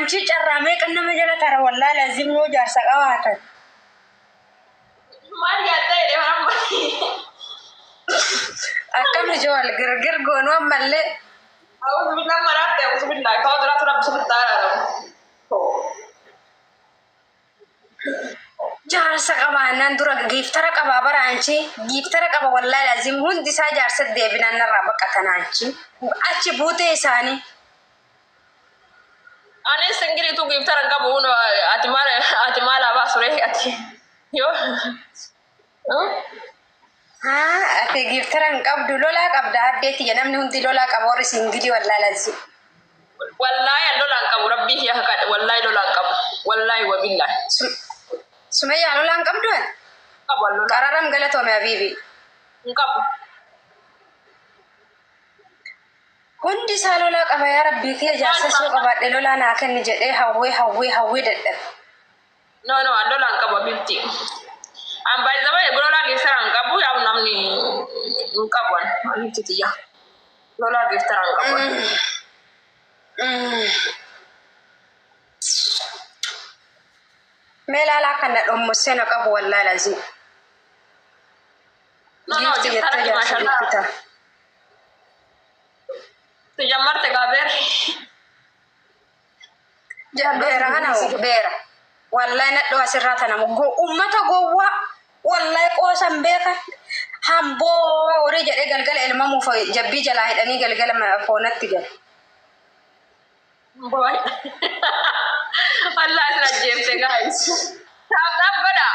أنتي جرامي كنا مجرى ترى والله لازم نوجر سقاواتا ما يدري لهم أكمل جوال غرغر قونوا ملء أعوذ بالله مرات أعوذ بالله قادرات رب سبحانه جار سقاوا نندر جيفترك أبا برا أنتي جيفترك أبا والله لازم هندي ساجار سد بنا نرى بكتنا أنتي أتي بوتي ساني أنا سنجري تو جيفترك أبو نو أتمال أبا سوري أتي يو ها أتي جيفترك أبدو لولا أبدا أديتي جنام هندي لولا أبوري سنجري والله لازم والله لولا أنكم ربي يا هكذا والله لولا أنكم والله وبالله سمية لولا أنكم دوان قرارم غلطوا يا بيبي أنكم hundi salola qaba ya rabbi ke jasa so qaba de lola na kan ni jede hawe dadda no lola ankabo binti am bay zaba e lola ge saran kabu ya namni nkabon binti tiya lola ge saran kabu melala kan da don musena qabu wallahi lazim no ge saran mashallah تجمرت قابر جابر انا وبيرا والله ندو اسراتنا مغو امتا غوا والله قوسم بيكا همبو ورجع غلغل المامو في جبي جلا هدني غلغل ما فونت جل boy Allah rajim te guys tab bada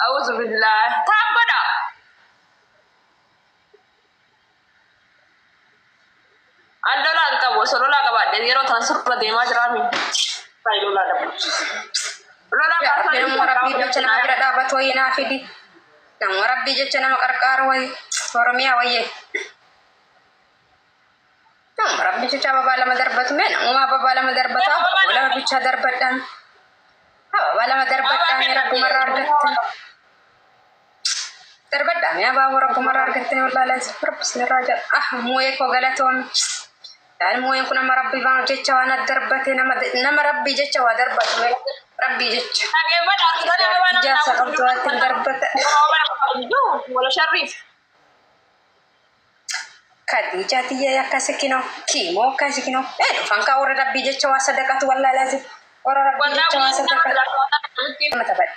a'udzu billah tab bada Andola angka bos, lola kabar dari zero transfer pada emas rami. Kayak lola dapat. Lola kabar yang merabi macam apa tidak dapat wajib nafidi. Yang merabi je macam apa karkar wajib formia wajib. Yang merabi je macam apa lama darbat men, apa bala madarbat apa, bala bicara darbatan. Apa bala madarbatan yang aku marar getting. Darbatan ya bawa orang marar getting wala lazim perpus neraja. Muye ko galaton. يعني مو يكون مربي بان جتة وانا دربت نما ربي جتة ودربت ربي جتة جالسة قبضوات دربت ولا شريف كدي جاتي يا كاسكينو كيمو كاسكينو فانكا ورا ربي جتة وصدقت ولا لازم ورا ربي جتة وصدقت ما تبع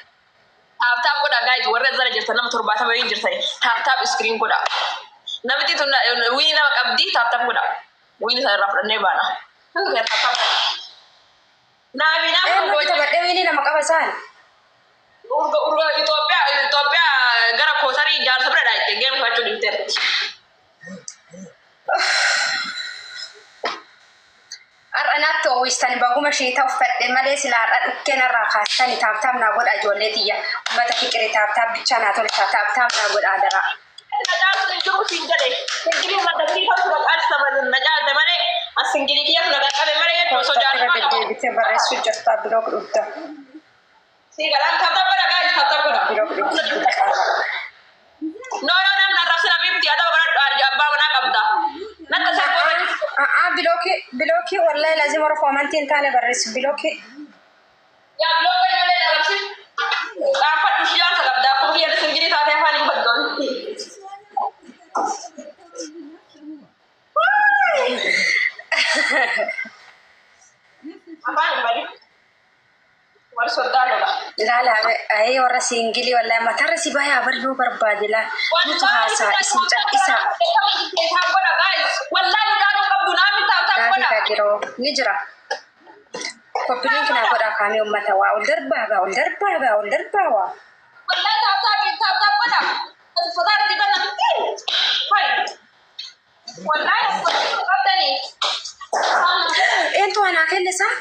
تاب كودا جايز ورا زر جرت نما تربات ما ينجرت تاب سكرين كودا نبتي تنا وين نما قبدي تاب كودا وين سيرف النبانة هذا تاب نامينا ما تبع وين نما كبسان urga Ethiopia gara kosari jar sabra daite game facu dinter أنا تويستني بقوم شيء توفت ما ليس لا كنا راخستني تاب نقول أجولتي ما تفكري تاب بتشانا تقول تاب نقول أدرا نجاة الجو سينجري سينجري ما تدري كم سبب أرسل من نجاة دمانة السينجري كيف نجاة كم مرة يتوسع جانا بتبرر سويت جستا بلوك روتا سيكلام خطأ بنا guys خطأ بنا no نرسل بيبتي هذا بنا أرجع بنا كبدا بلوكي والله لازم أروح ومنتين تاني برس بلوكي يا بلوكي ما لنا نرسل أفضل مشيان سكبدا كل هذا سينجري ثاني فاني بدون apa yang balik? Warsodalo lah. لا أي ورا سينجلي ولا ما ترى سبايا برضو بربادلا متهاسا اسم إسا والله كانوا قبضنا من تاب لا تجرو نجرا كوبلين كنا قد أكامي أمتا والدربا والله تاب بنا الفضار كده نبتين هاي والله قبضني انتو أنا كل صح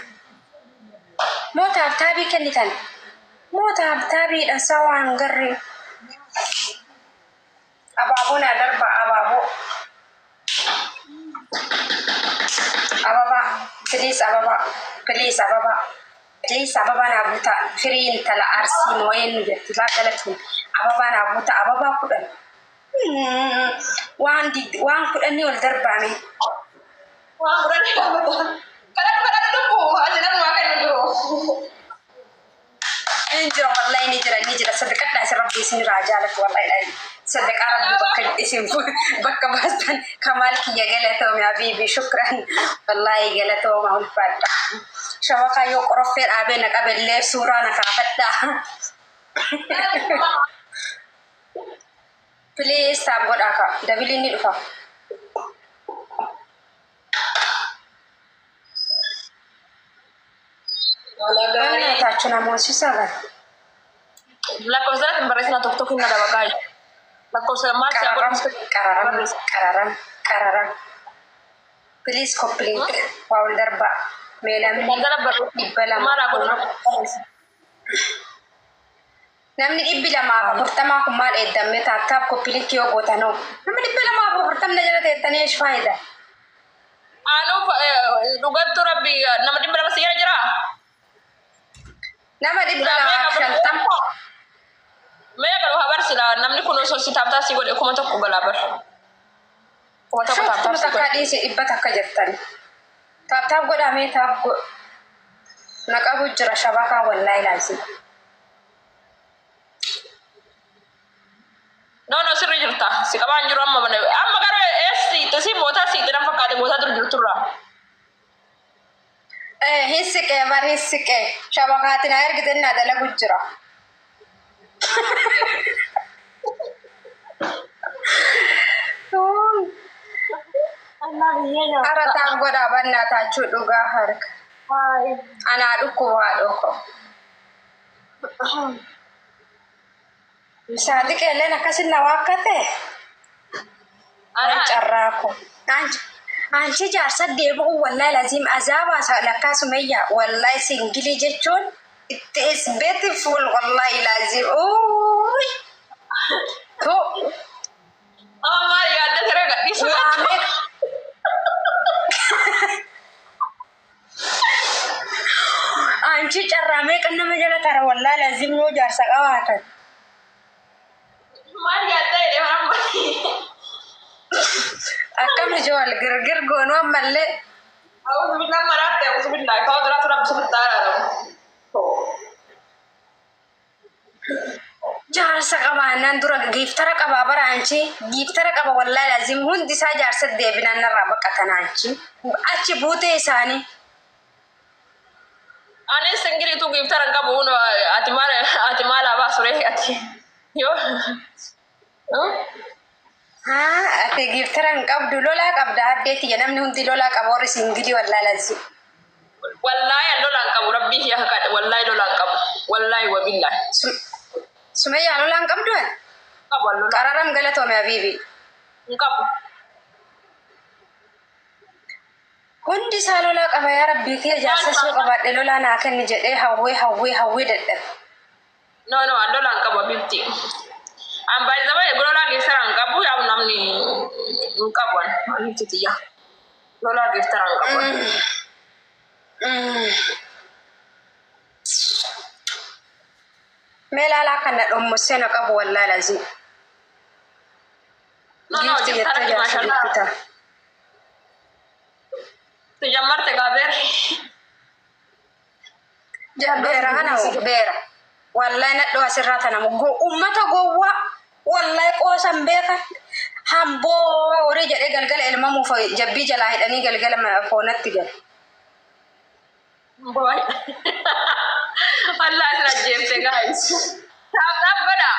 موتا بتابي كنتن موتا بتابي أسوأ نقري أبابونا دربا أبابو بليس أبابا نابوتا فرين تلا أرسين وين جتبا قلتهم أبابا نابوتا أبابا كدن وان كدني والدربا مين وان كدني كدن كدن دبو أجنب ما اسم راجالك والله لا صدق ربي بك اسم بك بس كمالك يا قلتهم يا حبيبي شكرا والله قلتهم هو الفاتح شبكة يقرب في أبينك قبل لي صورة أنا كفتها بليز تابعوا أكا دبليني الفا أنا تاجنا موسى سبب La cosa que me parece una toque en la bagay. La cosa más kararam please complete folder ba melam ibala namni ibila ma furtama kumal edam ta tab complete yo gotano namni ibila ma furtam najala tetani ايش فايده anu lugat rabbi namni ibila masih jira namni ibila option tam Maya kalau kabar sila namni kuno so si tapta si gode kuma tokko balabar. Kuma tokko tapta si gode. Takadi si ibba takka jettan. Tapta goda me tap go. Naqabu jira shabaka wallahi lazim. No sirri jirta. Si kaban jiru amma bane. Amma karo esi to si mota si tiran fakade mota dur jirtura. Hissike bar hissike. Shabaka tina ergiden nadala gujira. Ara ta gwada banna ta cuɗu ga harka. Ana ɗukowa ɗauko. Sadi kele na kasin na wakate. An carrako. Anci jaarsa deemu wallahi lazim azaba sa lakka sumayya wallahi singili jechuun it is beautiful wallahi lazim. Oy. To. Oh my god, that's rega. Anci carrame kan nama jala tara wallahi lazim no jaarsa qawatan. Maria dai de hamma. Akkam jawal girgir gono malle. Aku bilang marate, aku bilang kau terus terus sebentar. Jaarsa qabanan dura giftara qaba baranchi giftara qaba wallahi lazim hundi sa jaarsa deebinan narra baqatananchi achi buute isani ane singiri tu giftara qabu no atimala ba sure ati yo ate giftara qabdu lola qabda addeti namni hundi lola qabori singili wallahi lazim wallahi lola qabu rabbi ya hakad wallahi lola qabu wallahi wa billahi Sumaya lola qabdu qabu lola qararam galato me habibi qabu hundi sa lola qaba ya rabbi ke jaarsa so qabade lola na kan jede hawwe dadda no lola qabu binti am bay zama e lola ge saran qabu ya namni qabu an titiya lola ge saran qabu melala kan da don musena qabu wallahi lazim no ya mashallah Tujamarte gaber. Jabera ana bera. Wallahi na do asirata na go ummata gowa wallahi ko sambeka hambo ore jade galgal elma mu fa jabbi jala hidani galgal ma fonatti gal. Boy. Allah asra jefte guys. Tab bada.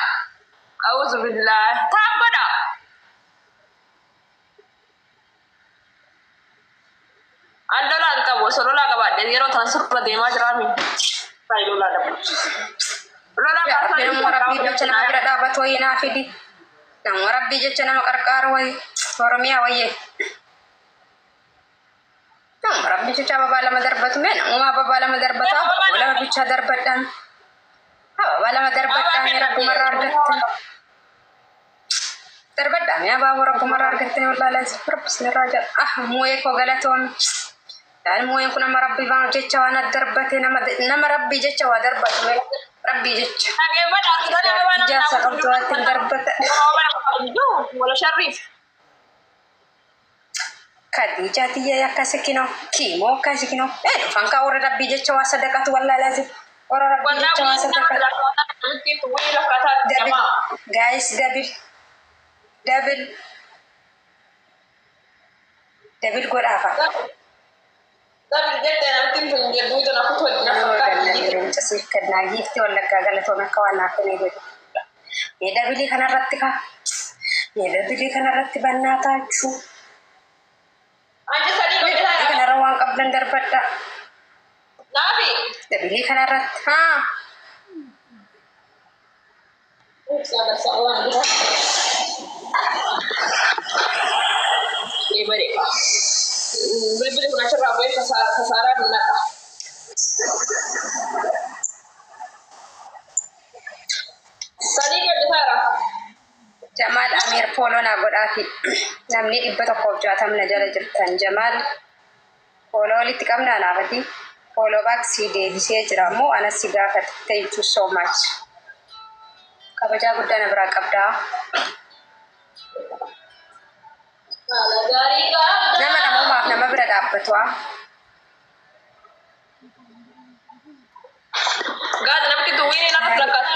Auzu billah. Tab bada. Andola anka bo sorola ka ba de yero transfer de ma jarami sai lola da lola ka sai mo rabbi de chana gra da ba to ina fidi dan rabbi je chana makarkar wai soromiya waye dan rabbi je chaba bala madarbatu men uma ba bala madarbata wala bicha darbatan ha bala madarbatan ya rabbi marar gatte darbatan ya ba rabbi marar gatte wala la sifar bismiraja moye ko galaton يعني مو يكون مربي بان جتة وانا دربتي نما ربي جتة ودربت ربي جتة جالسة قمتوات دربت ولا شريف كدي جاتي يا كاسكينو كيمو كاسكينو فانكا ورا ربي جتة وصدقت ولا لازم ورا ربي جتة وصدقت mungkin wih lah kata Double. jamaah. Guys, double gue apa? Tapi dia nanti punya duit dan aku tuh Sih kena gitu wala gagal tuh nak kawan aku nih gitu. Ya double kana ratti ka. Ya double kana ratti bannata cu. Aja tadi gue Kana rawang kablan darbata. Nabi. Double kana ratti. Ha. Sabar sabar. Beri. Beri kuna cerah boleh kasaran nak. Tadi ke Sarah. Jamal Amir Polo na godati. Namni dibbata ko jatam na jala jirtan Jamal Polo litti kamna na bati. Polo bag si de si jira mo ana siga kat thank you so much. Kabaja gudda na bra qabda. Nama bira dhaabbatwa. Gaad namti tuwini na kaplakat.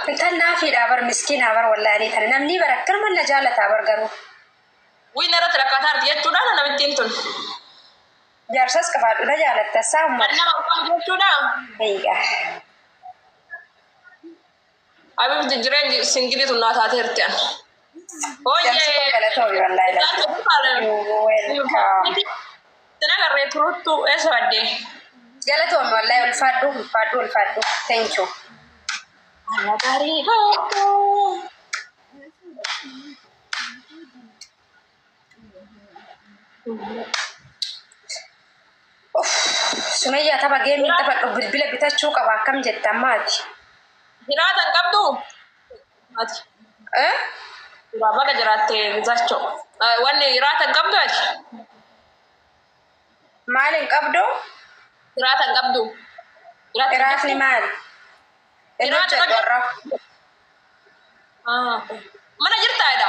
Intan naafi dhaabar miskiin habar wallahi tan namni barakkar man la jaalata bar garu. Wini na katar dia tuda na namti tun. Jaarsas qabaadhu la jaalatta saamma. Nama kam tuda. Eyga. Abi jiren singili tunna ta tertian. Oh yeah. Tenaga retrutu eso ade. Galato wallahi ulfadu. Thank you. Dari Sumayya taba game taba bilbila bitachuu qaba kam jetta maati. Hiratan qabdu. Ati. Baba jiraate bizacho. Wanni hiratan qabdu ati. Maalin qabdu? Hiratan qabdu. Hirafni maal? Hiratan dorra. Mana jirta ada?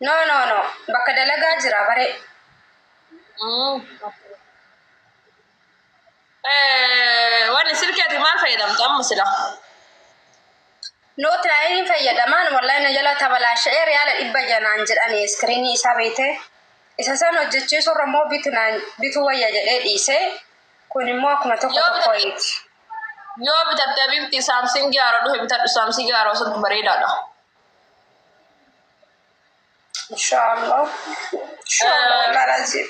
No. Bakka dalagaa jira bare. Wanni sirkeeti maal fayyadamta amma sila? No trying fayyadamaan wallahi na jala tabalashe reala ibba janaan jedhani iskriinii isaa beete. Isa san hojjechiisu irrammoo bitu wayya jedhee dhiise. Kun immoo akkuma tokkoiti. Yoo bitattee bifti Samsung gaara dhufe bitadhu Samsung gaara osoo bareedaadha. Inshallah lazim.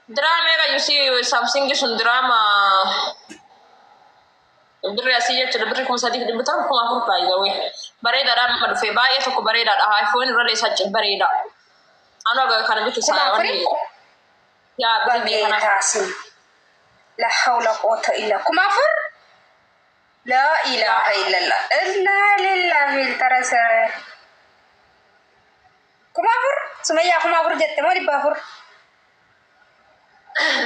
Drama ega yusi Samsung sun drama. Birri asii jechuudha birri kuma sadii dhibbataan kuma afur baay'ee wee bareedaadhaan amma dhufe baay'ee tokko bareedaadha iPhone irra dheessaa bareeda. Anoo aga kana bitu isaa wanni yaa birri kana taasin. La hawla quwwata illa kuma afur. La ilaha illallah. Inna lillahi tarasa. Kuma afur? Sumayya kuma afur jette moo dhibba afur?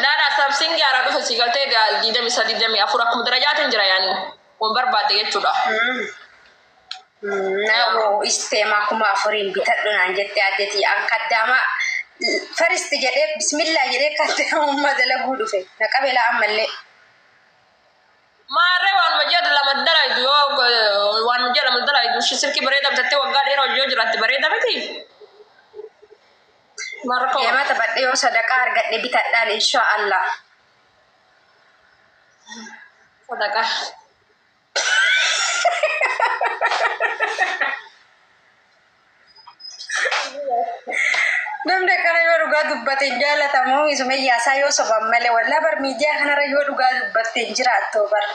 Nada Samsung gaara dhufe sigaltee diidami sadii dami afur akkuma darajaatiin jira yaani waan barbaade jechuudha. Nawo isteema kuma afurin bitadhu naan jette addeti an kaddama first jedhee bismillah jedhee kaddama madala dhufe na qabela ammallee. Maarree waan majjada lama dalaydu yoo waan majjada lama dalaydu sirki bareeda bitattee waggaa dheeraa hojii jiraatti bareeda miti. Yema tabadhe yoo sadaqaa argadhe bitadhaan inshaallah. Sadaqaa. Namni kana yoo dhugaa dubbate jaalatamoo Sumayyaa isaa yoo soban malee wallaa bar miidiyaa kanarra yoo dhugaa dubbatte jiraattu bar.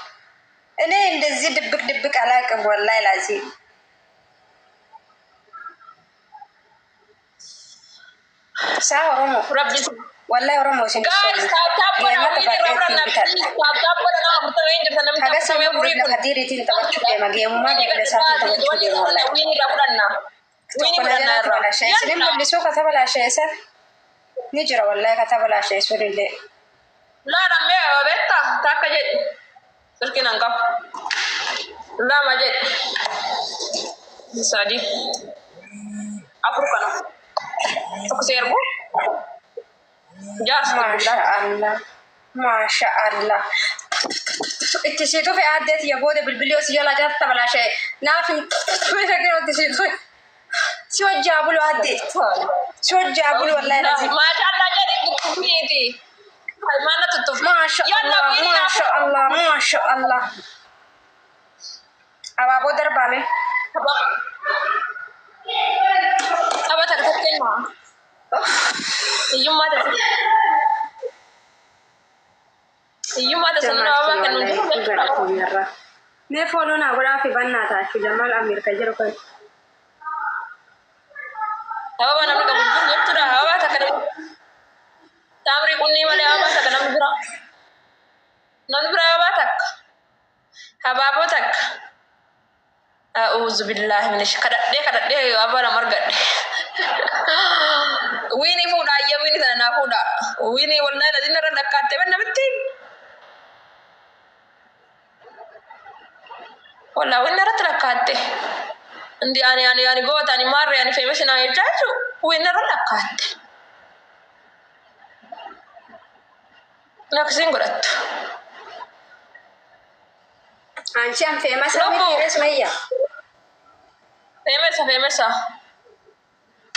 እኔ እንደዚህ ድብቅ አላውቅም ወላሂ ላዚም ሳ ኦሮሞ ወላሂ ኦሮሞ ሲን نجرى والله كتب لا شيء سوري لي لا رمي بيتا تاكجت لكن انقف لا ما جت سادي افرقنا تكسير بو جاس ما شاء الله اتشيتو في عدت يا بود بالبليوس يلا جات بلا شيء نافي متى اتشيتو شو جابوا له عدت شو جابوا له والله لازم ما شاء الله جدي بكميتي ما نتطف ما شاء الله ما شاء الله ما شاء الله أبغى درب عليه أبغى تكتب معه يوم ما تسمع يوم ما تسمع أبغى كنوجه ne follow na guda fi banna ta shi Jamal Amir Kajir kai أبغى نعمل كبر جبت ده أبغى تكلم تامري كوني مالي أبغى تكلم برا نبرا أبغى تك أبغى تك أعوذ بالله من الشيطان كذا ده أبغى نمرقد ويني فودا يا ويني تنا فودا ويني والله الذين ردكات تبنا بتين والله وين ردكات عندي يعني قوة يعني مرة يعني في مشينا يرجعوا وين ردكات ناقصين قرط anci am famous famous maya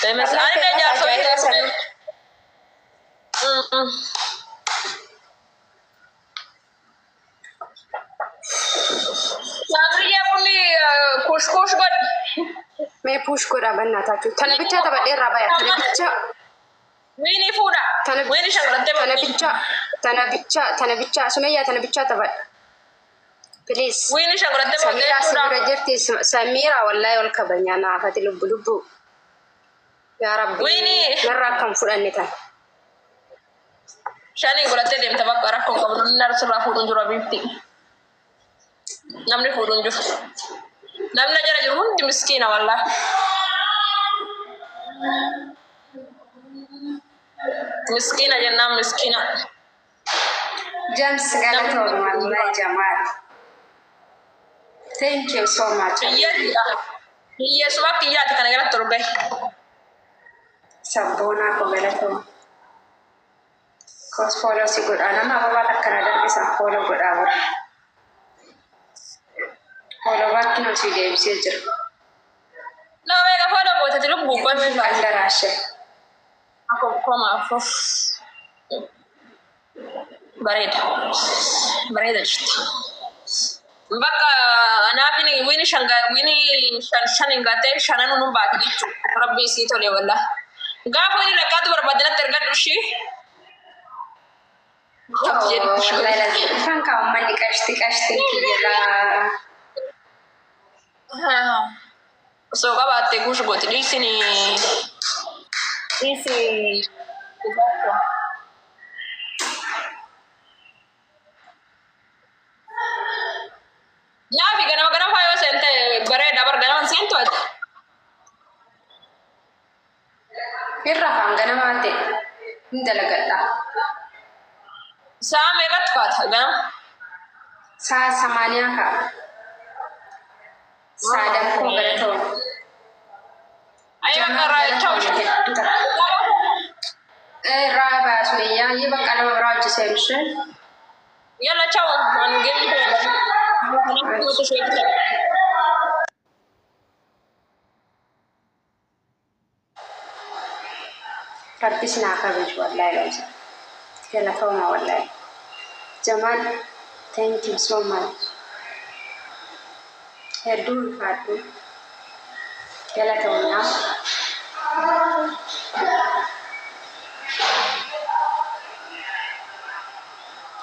famous أنا ده جالس Samri puni kush god. me push ko da banna ta tu tana bicha ta badin rabaya tana bicha Wini fuda. Wini shangla tana bicha sumayya tana bicha ta bad please Wini shangla Samira sibira jirti Samira wallahi wal kabanya na fati lubbu ya rabbi Wini narra kan fudan ta Shani gulate dem tabakara ko ko nar sura fudun jura binti namni fudun ju namna jara ju hundi miskina wallah miskina janna miskina James Galato wallahi Jamal thank you so much yes wakti ya kana galato be Sabona ko Galato cause follow si good ana ma baba takana dan bisa follow good aba follow back no si dem si jir no mega follow go tatilu bu ko me andarashe ako koma fof bareda chita mbaka anafini wini shanga wini shani ngate shananu numbati dichu rabbi si tole walla gafo ni rakatu barbadina tergadu shi والله لازم فانك عمال كاشتي كده so kabate kusho goti disini nyafi gana fayo sente bare dabar gana sento ad irra fangana mate indalagada Same kat gana sa samania ka sa dan ko Galato ayo ngara chau raba suya yi bakala raji semshe yalla chau an gemi ko rabbi sinaka bij wallahi lazim Galato ma wallahi Jamal thank you so much Hedu fatu Galato na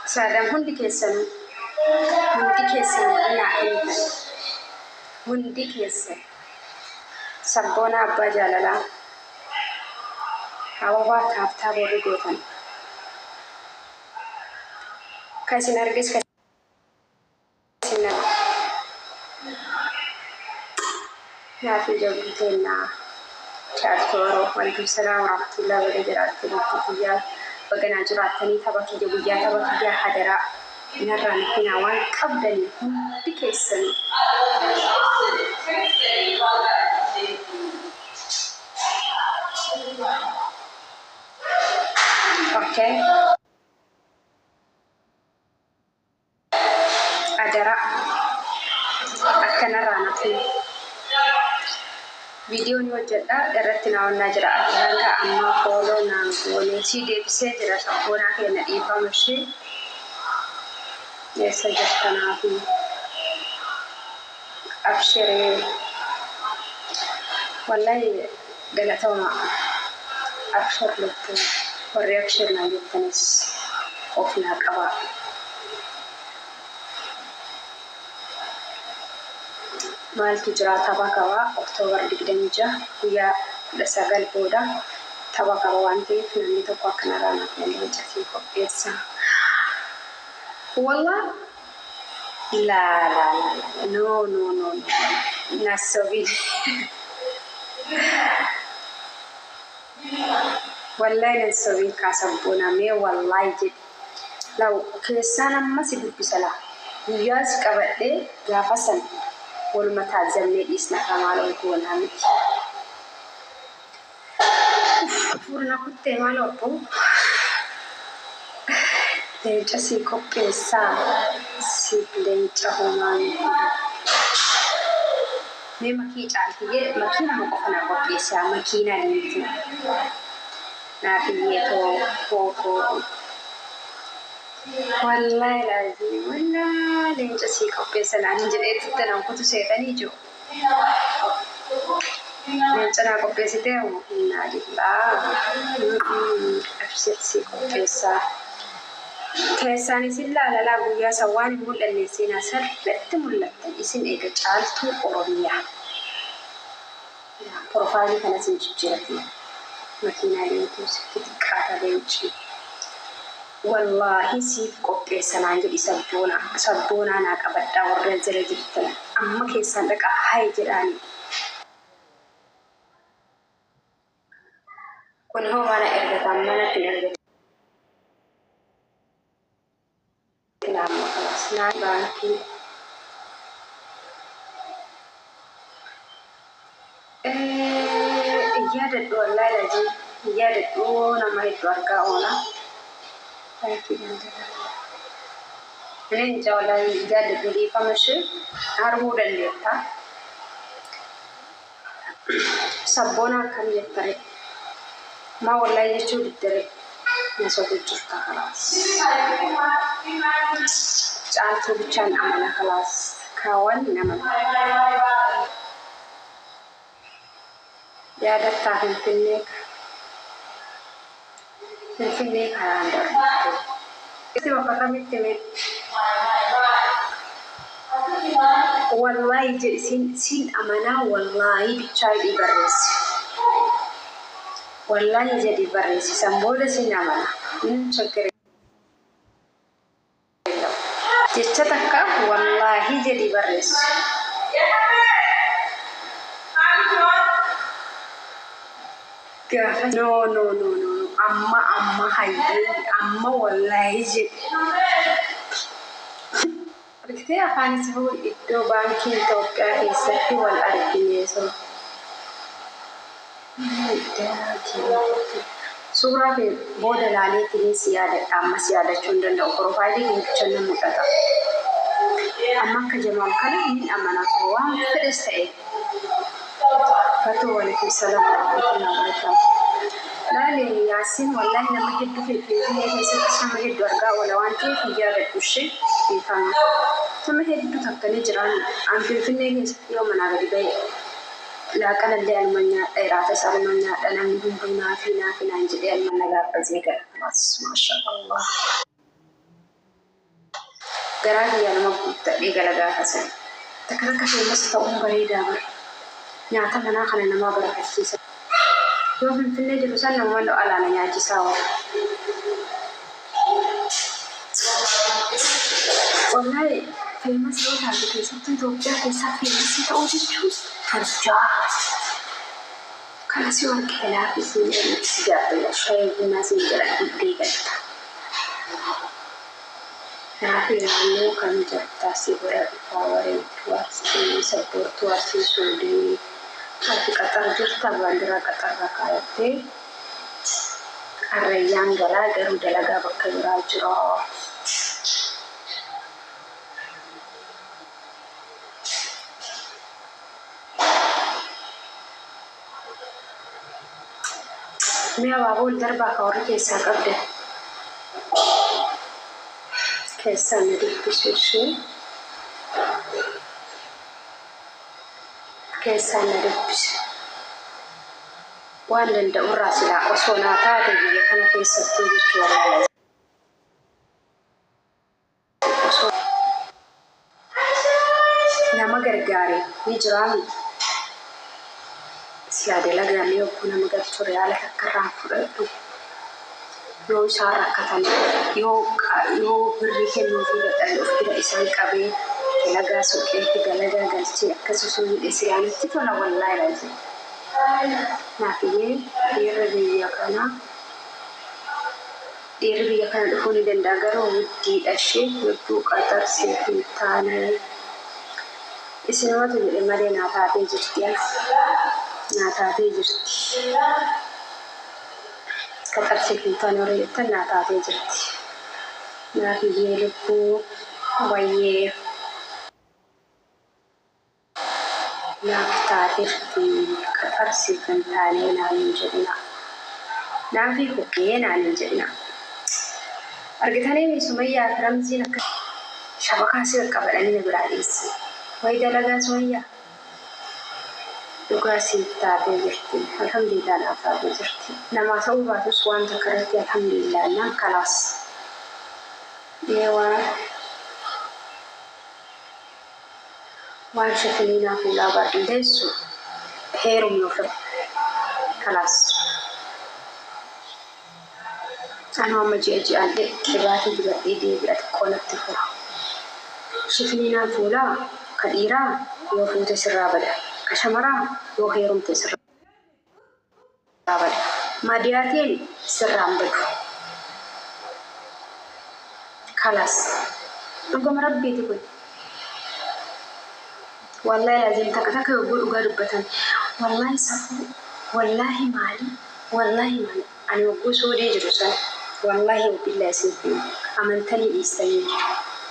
Sadam hundi kesan ina aika hundi kesan sabbona abba jalala hawa ba ta bori gotan kasi nargis kasi na ya fi jabutena Chaatoro walaikum salam warahmatullahi wabarakatuh ya bagana jiraatanii tabaki guyyaa tabaki hadara narraa nafina waan qabdanii hundi keessan okay فيديو وجد درتنا ونجرا أتلانك أما فولو نانغوني سيدي بسيجرا سبونا كينا إيفا مشي يسجدتنا في أبشري والله قلتوا ما أبشر لك والرياكشن يتنس وفيها كبار مالتي جرا تباكوا أكتوبر دقدنجة ويا لساقل بودا تباكوا وانتي فناني تباكنا رانا فناني جاتي كوبيسا والله لا لا لا نو نو نو ناسوبي والله ناسوبي كاسبونا مي والله جد لو كيسانا ما سيبت بسلا وياس كبدي غافسن والمتازمني إسنا كمالو يكون عمي فورنا كنت مالو بو لينجا سيكو بيسا سيك لينجا همان مي مكي جالتي مكينا مقفنا بيسا مكينا لينجا نابي يتو فوقو والله لازم والله لينجا سيكو بيسا نانجا إيه تتنا وكتو سيتاني جو لينجا ناكو بيسا تيو إنا لله أبسيت سيكو بيسا كيساني سلا لا غويا سواني مول النسينا سرت مولت اسم ايغا چالتو اوروميا بروفايل كان سنجيرتي ماكينا لينتو سكتكاتا لينجي والله سيف قوبي سنانجي سبونا انا قبدا ورزل جبتنا اما كيسان دقا هاي جراني كن هو انا ارغتا مانا تنرغتا نعم خلاص نعم بانكي إيادة والله لجي إيادة نما يتوارقا أولا بانكي بانكي نين جولا إيادة دولي فمشي هارمودا ليتا سبونا كم يتري ما والله يجود الدري نسوك الجرطة خلاص جعلتو بچان أمانا خلاص كاوان نمان يا دكتا فنفنك هاندر إذا وقتا متمت والله سين أمانا والله بچاي إبرس والله jadi barisi samboda sinamana شكر جتتك والله jadi baris no amma haydi amma wallahi je rikte afani sabu iddo banki Ethiopia keessatti wal argineso suuraa fi booda laalee tinis ammas yaadachuun danda'u profaayilii kinkicha nan mul'ata amma akka jamaal kana hin amanatu waan fedhes ta'e fatoo waliif salaam warahmatullahi wabarakatuh laalee yaasiin wallahi nama hedduu feefiilee keessatti sama hedduu argaa oola waan ta'eef yaadadhu ishee beekama sama hedduu takkanii jiran aan finfinnee keessatti yoo manaa gadi ba'e لا كان اللي ألمانيا إيرات ألمانيا أنا من هنا فينا نجدي ألمانيا لا بزيكا ما شاء الله قرادي أنا ما كنت إيجا حسن تكرك في مصر تقوم بعيدا نعتمد أنا خلينا ما برا كيسة يوم في النادي بسنا وما له ألا أنا ياجي سوا والله في مصر وتعرف كيسة تدوبجا كيسة في مصر تأوجي تشوف ترجع كان سيوم كلا في سنين سجاب الأشياء الناس يجرا يديك نافي لانو كان جرتا سيبرا بفاوري توارسي سبور توارسي سودي كافي قطر جرتا باندرا قطر ركايتي الريان غلا غرو دلغا بكبرا جرا ميا بابول دربا كوري كيسا قبل كيسا نديك بشوشي كيسا نديك بش وانا ندور راسي لا أصونا تاتي بيه كان كيسا تيجي شوالي nama gargaare ni jiraami siyaade lagaame yokkuna magar ture ala takkarraan fudhadhu yoo isaan rakkatan yoo birrii kennuu fi dadhabe of bira isaan qabee dalagaa suuqeetti dalagaa galchee akkasuma jedhe siyaanitti tola wallaahi laati naafiyyee dhiirri biyya kana dhufuu ni danda'a garuu wuddiidha ishee hedduu qaxarsee hin taane isinumatu jedhe malee naataatee jirti qaxarsee hin taane warra jettan naataatee jirti naafiyyee lubbuu wayyee naaf taatirti qaxarsee hin taane naan hin jedhina naafi bukkee naan hin jedhina argitanii Sumayyaa fi Ramziin akka shabakaa si qaqqabadhanii na biraa dhiyeessi. Wayi dalagaa Sumayyaa dhugaa siif taatee jirti. Alhamdulillah naaf taatee jirti. Namaa ta'uu baatus waan takka irratti alhamdulillah naan kalaas. Waan shakilii naaf ulaa baadhiileessu heerumni ofirra kalaas. أنا ما جي عندي كباتي بدي بدي أتقولت تفرح شفنينا فولا كديرا يوفو تسرع بدا كشمرا يوهيرم تسرع بدا ما دياتين سرعم بدو خلاص نقوم ربي تقول والله لازم تكتك يقول أقربتن والله صفو والله مالي أنا أقول سوري جرسان والله وبالله سيدي أمنتني إستني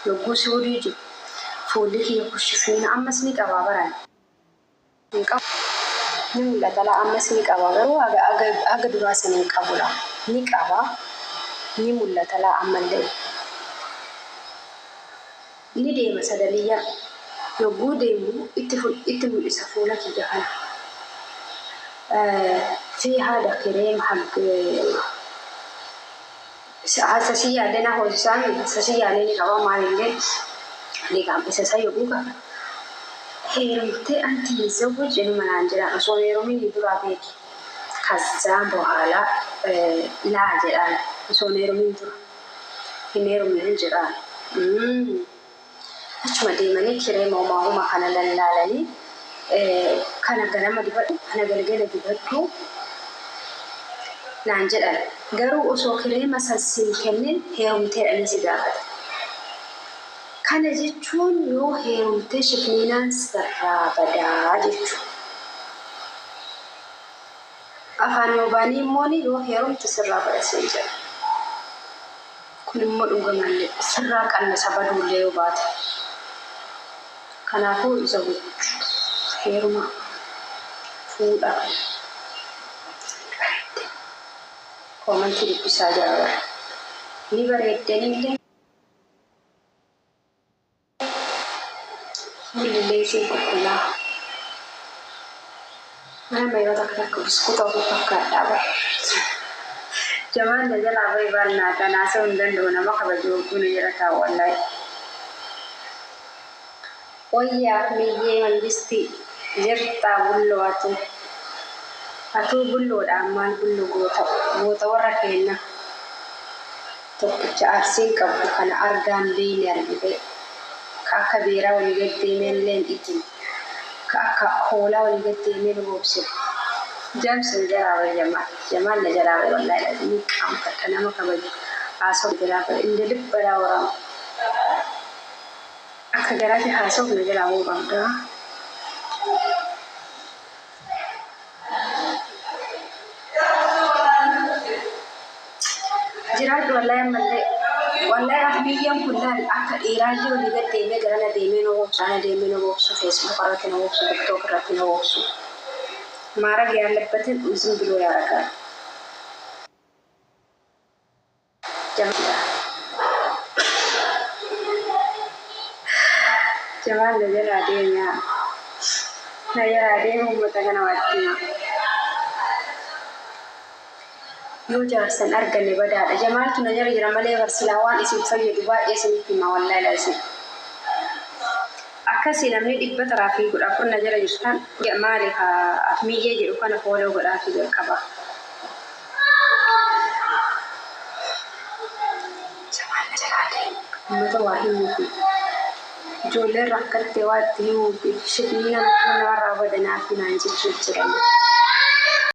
يقول سوري جو فولك يكشفين أما سنيك أبابران نقول لا تلا أما سنيك أبابر وأجا دراسة نيك أبولا نيك أبا نقول لا تلا أما اللي ندي مثلا ليا يقول ديمو اتفل إسفولك جهان في هذا كريم حق ساسي عندنا هو ساسي علينا كمان ما نيجي لكن بس يقولك هيرمتي أنتي زوج إنه من عندنا أصلا يرومي يدور عليك كذاب وحالا لا جرال أصلا يرومي يدور يرومي الجرال أشوف دايما كريم وما هو ما كان لالاني كان جنما دبته أنا جلجلة دبته نانجل قالوا أسوكلي مثلا سنكنن هيرمتي أنا سيداعت كان جتون يو هيرمتي شكلنا سرّا بدا جتون أفاني وباني موني يو هيرمتي سرّا بدا سنجل كل مرة قمنا سرّا كان سبادو ليه بعد كان هو زوج هيرما فودا كمان تري بساجا نيبرة تنينه ليسي كلا أنا ما يوضح بسكوت أو بكرة جمال نزل أبوي بالنا تناسى وندندونا ما خبروا كوني يرتا والله ويا ميجي من بستي جرتا بلواتو أتو بلو الأعمال بلو غوتا وركينا توقف أرسين كبو كان أرغان بيني أرغبي كاكا بيرا ولغت ديمين لين إتن كاكا خولا ولغت ديمين ووبسل جامس الجراوي جمال نجراوي والله لازم كام كتنا مكبج عاصم جراوي إن دلب بلا ورام أكا جراتي حاسوب نجراوي بامدا جرات والله أحبيهم كلها أكا إيراجي ولغت ديمين جرانا ديمين ووبس أنا ديمين ووبس فيسبوك راتنا ووبس تيك توك راتنا ووبس مارا جيان لبتن وزن بلو يا رجال جمال نجل عدينا نجل عدينا ومتغنى وعدينا يوجد سن أرجل بدأ جمال تنجر جرمالي غرسلاوان اسم فيد دبا اسم كما والله لازم أكاسي نمني دبت رافي قد أكون نجر جرسان جمالي أكمية جرو كان فولو قد أفيد الكبا جمال نجل عدينا متواهي جولر ركّت تواتي وبشكلنا نحن نرى بدنا في نانجي تجربة